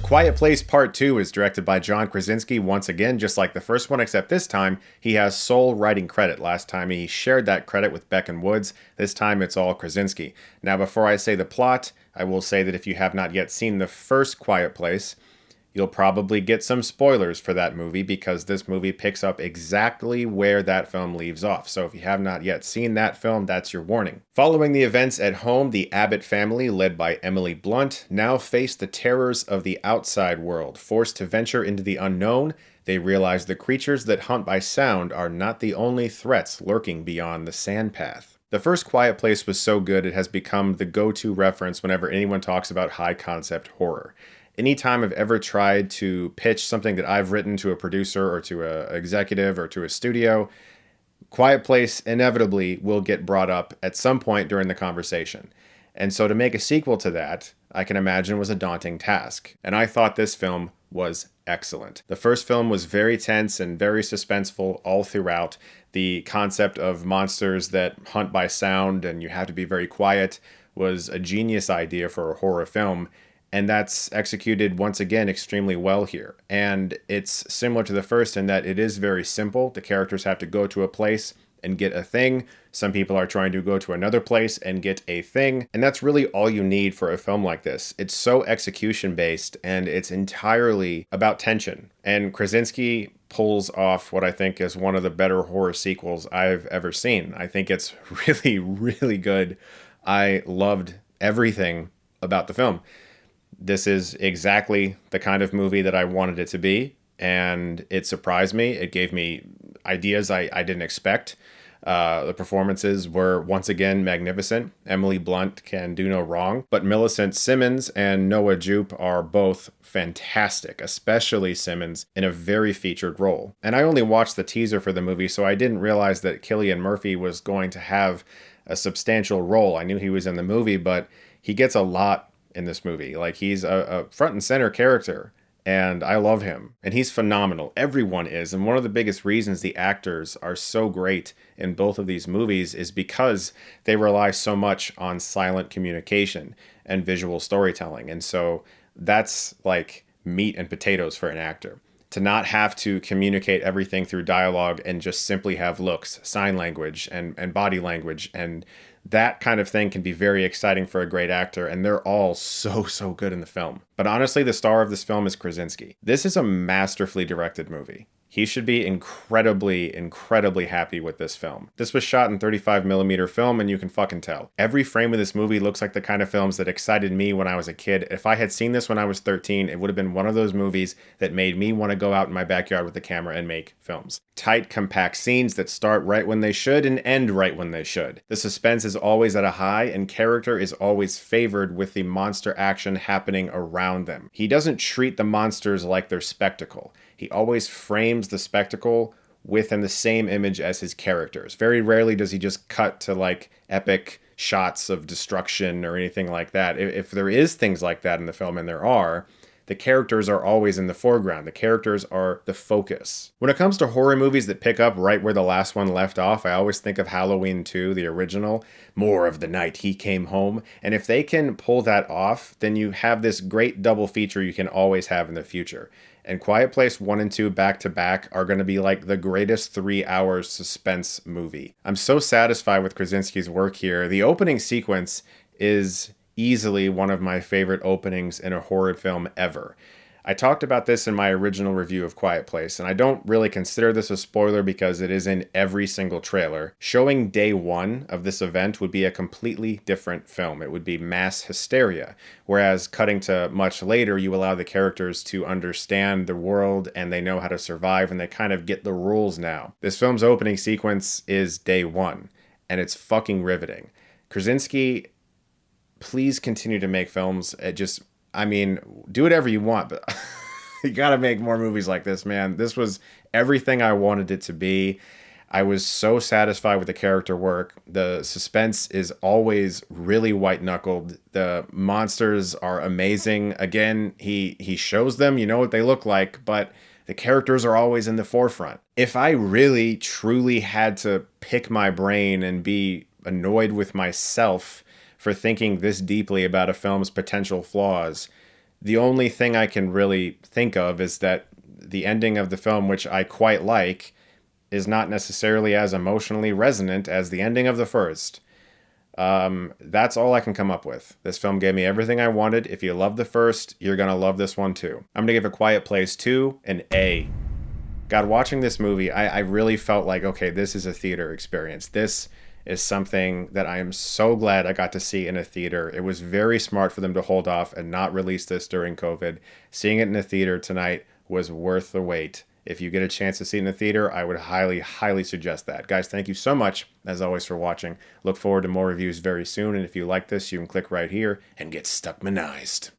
Quiet Place Part 2 is directed by John Krasinski once again, just like the first one, except this time he has sole writing credit. Last time he shared that credit with Beck and Woods. This time it's all Krasinski. Now, before I say the plot, I will say that if you have not yet seen the first Quiet Place, you'll probably get some spoilers for that movie because this movie picks up exactly where that film leaves off. So if you have not yet seen that film, that's your warning. Following the events at home, the Abbott family, led by Emily Blunt, now face the terrors of the outside world. Forced to venture into the unknown, they realize the creatures that hunt by sound are not the only threats lurking beyond the sandpath. The first Quiet Place was so good it has become the go-to reference whenever anyone talks about high-concept horror. Anytime I've ever tried to pitch something that I've written to a producer or to an executive or to a studio, Quiet Place inevitably will get brought up at some point during the conversation. And so to make a sequel to that, I can imagine was a daunting task. And I thought this film was excellent. The first film was very tense and very suspenseful all throughout. The concept of monsters that hunt by sound and you have to be very quiet was a genius idea for a horror film. And that's executed once again extremely well here. And it's similar to the first in that it is very simple. The characters have to go to a place and get a thing. Some people are trying to go to another place and get a thing. And that's really all you need for a film like this. It's so execution based and it's entirely about tension. And Krasinski pulls off what I think is one of the better horror sequels I've ever seen. I think it's really, really good. I loved everything about the film. This is exactly the kind of movie that I wanted it to be, and it surprised me. It gave me ideas I didn't expect. The performances were once again magnificent. Emily Blunt can do no wrong, but Millicent Simmonds and Noah Jupe are both fantastic, especially Simmonds in a very featured role. And I only watched the teaser for the movie, so I didn't realize that Cillian Murphy was going to have a substantial role. I knew he was in the movie, but he gets a lot in this movie. Like, he's a front and center character, and I love him. And he's phenomenal. Everyone is. And one of the biggest reasons the actors are so great in both of these movies is because they rely so much on silent communication and visual storytelling. And so that's like meat and potatoes for an actor. To not have to communicate everything through dialogue and just simply have looks, sign language, and body language, and that kind of thing can be very exciting for a great actor, and they're all so good in the film. But honestly, the star of this film is Krasinski. This is a masterfully directed movie. He should be incredibly happy with this film. This was shot in 35mm film, and you can fucking tell. Every frame of this movie looks like the kind of films that excited me when I was a kid. If I had seen this when I was 13, it would have been one of those movies that made me want to go out in my backyard with the camera and make films. Tight, compact scenes that start right when they should and end right when they should. The suspense is always at a high, and character is always favored with the monster action happening around them. He doesn't treat the monsters like they're spectacle. He always frames the spectacle within the same image as his characters. Very rarely does he just cut to like epic shots of destruction or anything like that. If there is things like that in the film, and there are, the characters are always in the foreground. The characters are the focus. When it comes to horror movies that pick up right where the last one left off, I always think of Halloween 2, the original, more of the night he came home. And if they can pull that off, then you have this great double feature you can always have in the future. And Quiet Place 1 and 2 back to back are going to be like the greatest 3-hour suspense movie. I'm so satisfied with Krasinski's work here. The opening sequence is easily one of my favorite openings in a horror film ever. I talked about this in my original review of Quiet Place, and I don't really consider this a spoiler because it is in every single trailer. Showing day one of this event would be a completely different film. It would be mass hysteria, whereas cutting to much later, you allow the characters to understand the world and they know how to survive and they kind of get the rules now. This film's opening sequence is day one, and it's fucking riveting. Krasinski, please continue to make films. Do whatever you want, but you gotta make more movies like this, man. This was everything I wanted it to be. I was so satisfied with the character work. The suspense is always really white-knuckled. The monsters are amazing. Again, he shows them, you know what they look like, but the characters are always in the forefront. If I really, truly had to pick my brain and be annoyed with myself for thinking this deeply about a film's potential flaws, The only thing I can really think of is that the ending of the film, which I quite like, is not necessarily as emotionally resonant as the ending of the first. That's all I can come up with. This film gave me everything I wanted. If you love the first, you're gonna love this one too. I'm gonna give A Quiet Place 2 an A. God, watching this movie, I really felt like, okay, this is a theater experience. This is something that I am so glad I got to see in a theater. It was very smart for them to hold off and not release this during COVID. Seeing it in a theater tonight was worth the wait. If you get a chance to see it in a theater, I would highly, highly suggest that. Guys, thank you so much, as always, for watching. Look forward to more reviews very soon, and if you like this, you can click right here and get Stuckmanized.